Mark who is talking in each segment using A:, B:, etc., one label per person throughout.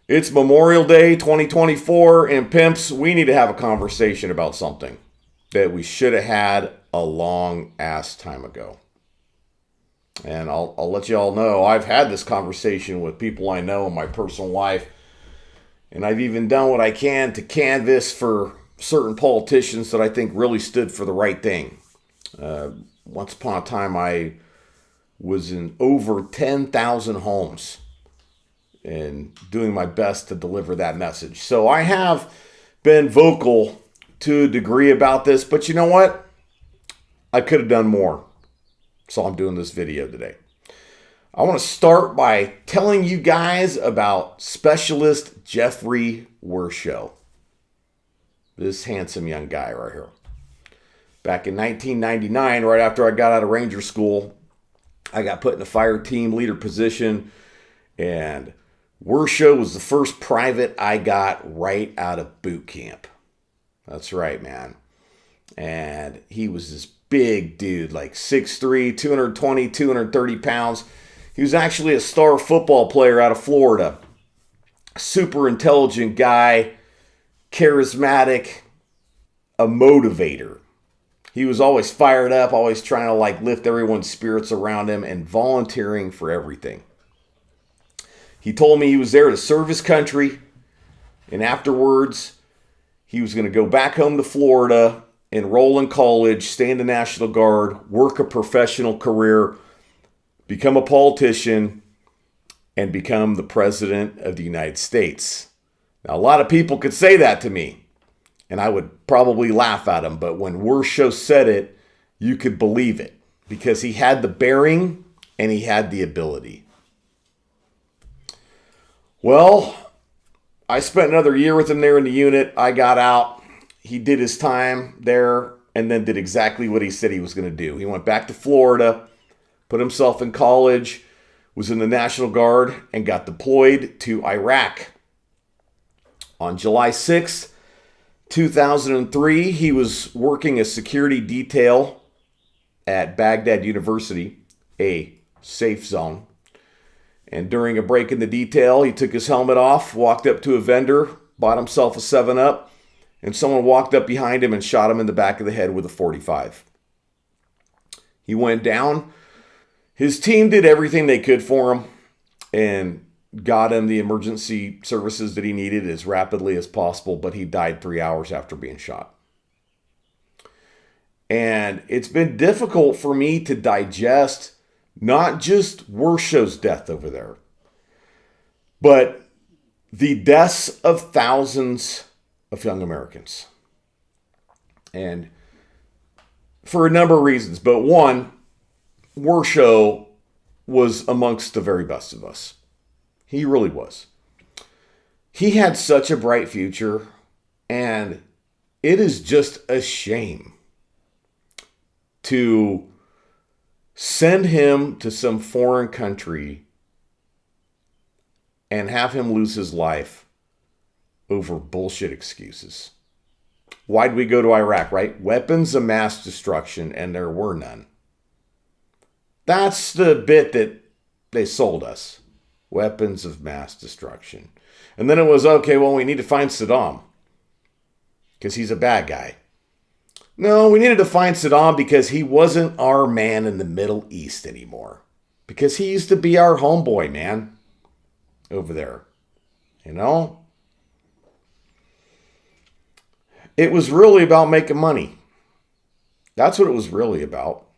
A: It's Memorial Day 2024, and pimps, we need to have a conversation about something that we should have had a long ass time ago. And I'll let you all know, I've had this conversation with people I know in my personal life, and I've even done what I can to canvass for certain politicians that I think really stood for the right thing. Once upon a time, I was in over 10,000 homes and doing my best to deliver that message. So I have been vocal to a degree about this, but you know what? I could have done more. So I'm doing this video today. I want to start by telling you guys about Specialist Jeffrey Wershow. This handsome young guy right here. Back in 1999, right after I got out of Ranger School, I got put in a fire team leader position, and Worshow was the first private I got right out of boot camp. That's right, man. And he was this big dude, like 6'3", 220, 230 pounds. He was actually a star football player out of Florida. Super intelligent guy, charismatic, a motivator. He was always fired up, always trying to lift everyone's spirits around him and volunteering for everything. He told me he was there to serve his country, and afterwards he was going to go back home to Florida, enroll in college, stay in the National Guard, work a professional career, become a politician, and become the President of the United States. Now, a lot of people could say that to me, and I would probably laugh at him, but when Worshow said it, you could believe it, because he had the bearing and he had the ability. Well, I spent another year with him there in the unit. I got out. He did his time there and then did exactly what he said he was going to do. He went back to Florida, put himself in college, was in the National Guard, and got deployed to Iraq. On July 6th, 2003, he was working a security detail at Baghdad University, a safe zone. And during a break in the detail, he took his helmet off, walked up to a vendor, bought himself a 7-Up, and someone walked up behind him and shot him in the back of the head with a .45. He went down. His team did everything they could for him and got him the emergency services that he needed as rapidly as possible, but he died 3 hours after being shot. And it's been difficult for me to digest not just Worshow's death over there, but the deaths of thousands of young Americans. And for a number of reasons, but one, Worshow was amongst the very best of us. He really was. He had such a bright future, and it is just a shame to send him to some foreign country and have him lose his life over bullshit excuses. Why'd we go to Iraq, right? Weapons of mass destruction, and there were none. That's the bit that they sold us. Weapons of mass destruction. And then it was, okay, well, we need to find Saddam because he's a bad guy. No, we needed to find Saddam because he wasn't our man in the Middle East anymore. Because he used to be our homeboy, man, over there. You know? It was really about making money. That's what it was really about.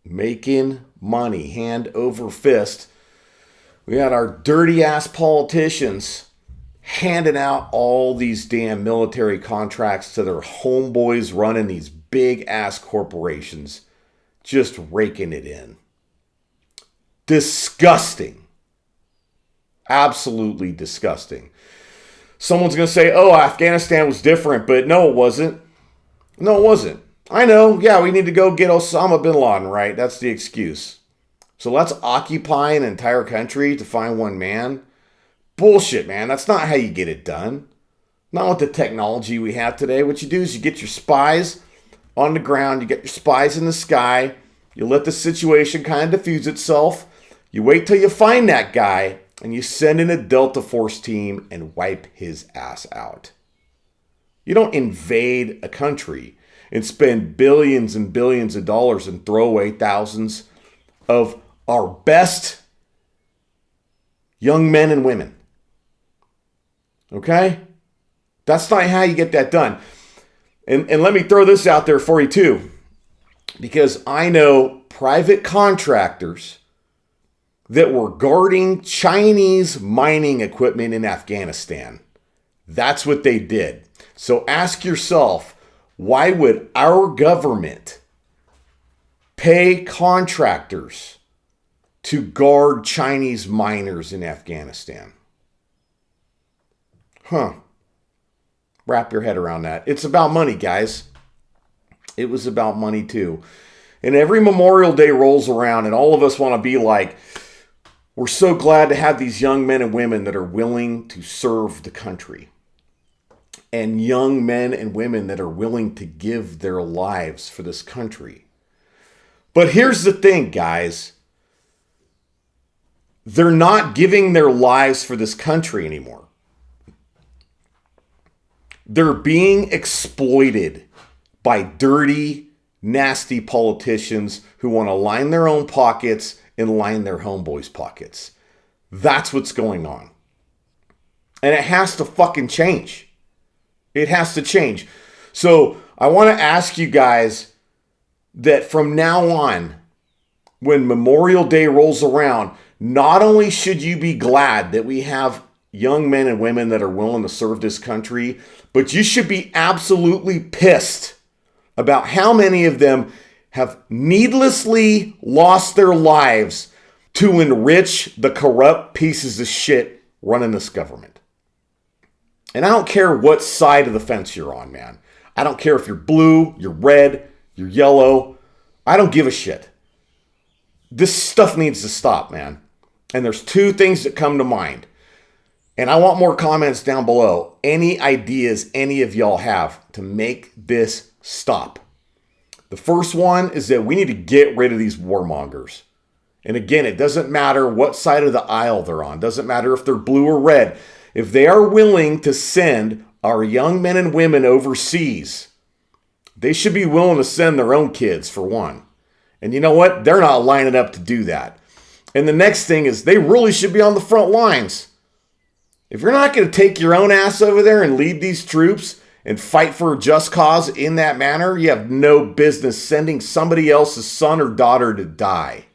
A: Making money, hand over fist. We had our dirty ass politicians handing out all these damn military contracts to their homeboys running these big ass corporations, just raking it in. Disgusting. Absolutely disgusting. Someone's going to say, oh, Afghanistan was different, but no, it wasn't. No, it wasn't. I know, yeah, we need to go get Osama bin Laden, right? That's the excuse. So let's occupy an entire country to find one man? Bullshit, man. That's not how you get it done. Not with the technology we have today. What you do is you get your spies on the ground, you get your spies in the sky, you let the situation kind of diffuse itself, you wait till you find that guy, and you send in a Delta Force team and wipe his ass out. You don't invade a country and spend billions and billions of dollars and throw away thousands of our best young men and women. Okay? That's not how you get that done. And let me throw this out there for you too, because I know private contractors that were guarding Chinese mining equipment in Afghanistan. That's what they did. So ask yourself, why would our government pay contractors to guard Chinese miners in Afghanistan? Wrap your head around that. It's about money, guys. It was about money too. And every Memorial Day rolls around and all of us want to be like, we're so glad to have these young men and women that are willing to serve the country. And young men and women that are willing to give their lives for this country. But here's the thing, guys. They're not giving their lives for this country anymore. They're being exploited by dirty, nasty politicians who want to line their own pockets and line their homeboys' pockets. That's what's going on. And it has to fucking change. It has to change. So I want to ask you guys that from now on, when Memorial Day rolls around, not only should you be glad that we have young men and women that are willing to serve this country, but you should be absolutely pissed about how many of them have needlessly lost their lives to enrich the corrupt pieces of shit running this government. And I don't care what side of the fence you're on, man. I don't care if you're blue, you're red, you're yellow. I don't give a shit. This stuff needs to stop, man. And there's two things that come to mind. And I want more comments down below. Any ideas any of y'all have to make this stop? The first one is that we need to get rid of these warmongers. And again, it doesn't matter what side of the aisle they're on. It doesn't matter if they're blue or red. If they are willing to send our young men and women overseas, they should be willing to send their own kids, for one. And you know what? They're not lining up to do that. And the next thing is they really should be on the front lines. If you're not going to take your own ass over there and lead these troops and fight for a just cause in that manner, you have no business sending somebody else's son or daughter to die.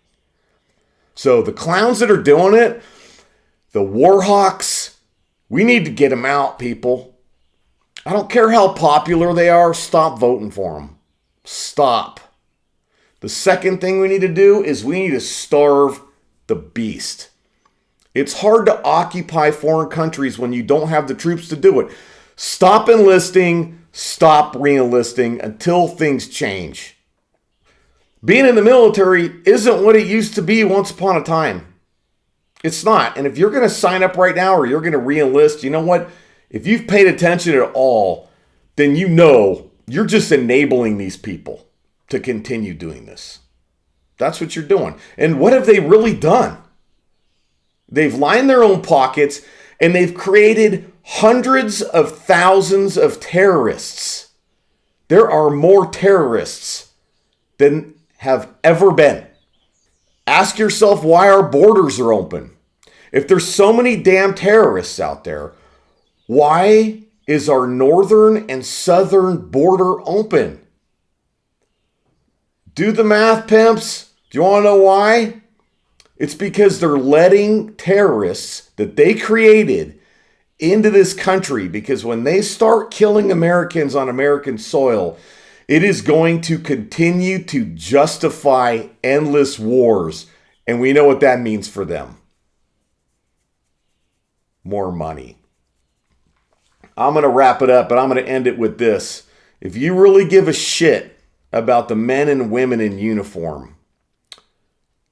A: So the clowns that are doing it, the warhawks, we need to get them out, people. I don't care how popular they are, stop voting for them. Stop. The second thing we need to do is we need to starve the beast. It's hard to occupy foreign countries when you don't have the troops to do it. Stop enlisting, stop re-enlisting until things change. Being in the military isn't what it used to be once upon a time. It's not. And if you're going to sign up right now or you're going to re-enlist, you know what? If you've paid attention at all, then you know you're just enabling these people to continue doing this. That's what you're doing. And what have they really done? They've lined their own pockets and they've created hundreds of thousands of terrorists. There are more terrorists than have ever been. Ask yourself why our borders are open. If there's so many damn terrorists out there, why is our northern and southern border open? Do the math, pimps. Do you want to know why? It's because they're letting terrorists that they created into this country, because when they start killing Americans on American soil, it is going to continue to justify endless wars. And we know what that means for them. More money. I'm going to wrap it up, but I'm going to end it with this. If you really give a shit about the men and women in uniform,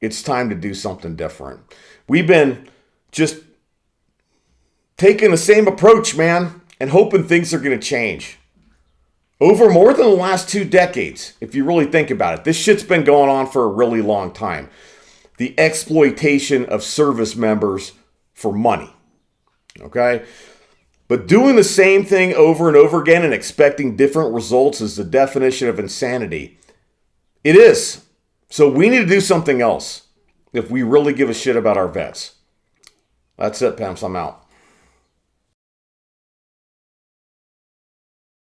A: it's time to do something different. We've been just taking the same approach, man, and hoping things are going to change. Over more than the last 2 decades, if you really think about it. This shit's been going on for a really long time. The exploitation of service members for money. Okay? But doing the same thing over and over again and expecting different results is the definition of insanity. It is. So we need to do something else if we really give a shit about our vets. That's it, pimps. I'm out.